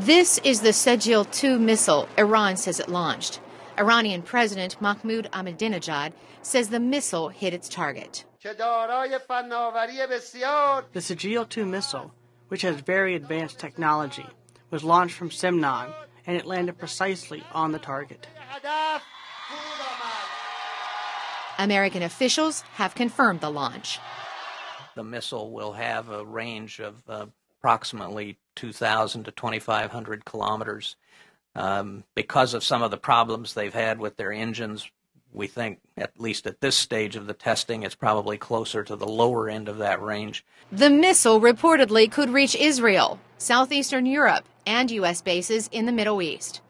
This is the Sejil-2 missile Iran says it launched. Iranian President Mahmoud Ahmadinejad says the missile hit its target. The Sejil-2 missile, which has very advanced technology, was launched from Semnan, and it landed precisely on the target. American officials have confirmed the launch. The missile will have a range of approximately 2,000 to 2,500 kilometers. Because of some of the problems they've had with their engines, we think, at least at this stage of the testing, it's probably closer to the lower end of that range. The missile reportedly could reach Israel, southeastern Europe, and U.S. bases in the Middle East.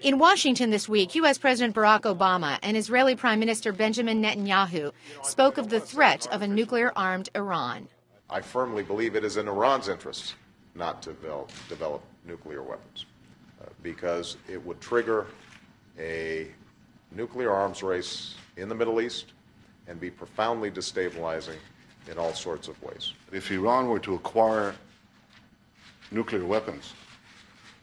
In Washington this week, U.S. President Barack Obama and Israeli Prime Minister Benjamin Netanyahu spoke of the threat of a nuclear-armed Iran. I firmly believe it is in Iran's interest not to develop nuclear weapons because it would trigger a nuclear arms race in the Middle East and be profoundly destabilizing in all sorts of ways. If Iran were to acquire nuclear weapons,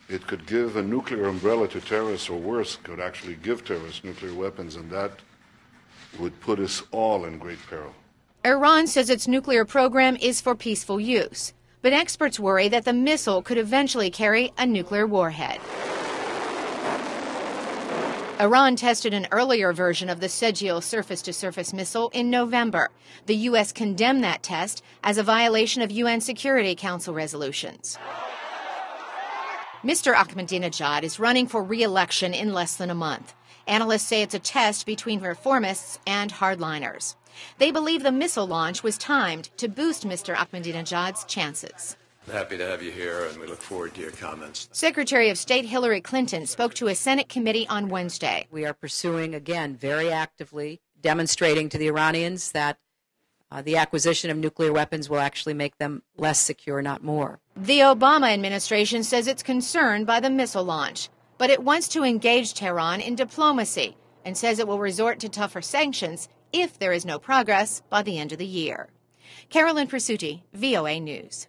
it could give a nuclear umbrella to terrorists, or worse, could actually give terrorists nuclear weapons, and that would put us all in great peril. Iran says its nuclear program is for peaceful use, but experts worry that the missile could eventually carry a nuclear warhead. Iran tested an earlier version of the Sejil surface-to-surface missile in November. The U.S. condemned that test as a violation of UN Security Council resolutions. Mr. Ahmadinejad is running for re-election in less than a month. Analysts say it's a test between reformists and hardliners. They believe the missile launch was timed to boost Mr. Ahmadinejad's chances. Happy to have you here, and we look forward to your comments. Secretary of State Hillary Clinton spoke to a Senate committee on Wednesday. We are pursuing, again, very actively, demonstrating to the Iranians that the acquisition of nuclear weapons will actually make them less secure, not more. The Obama administration says it's concerned by the missile launch, but it wants to engage Tehran in diplomacy and says it will resort to tougher sanctions if there is no progress by the end of the year. Carolyn Presutti, VOA News.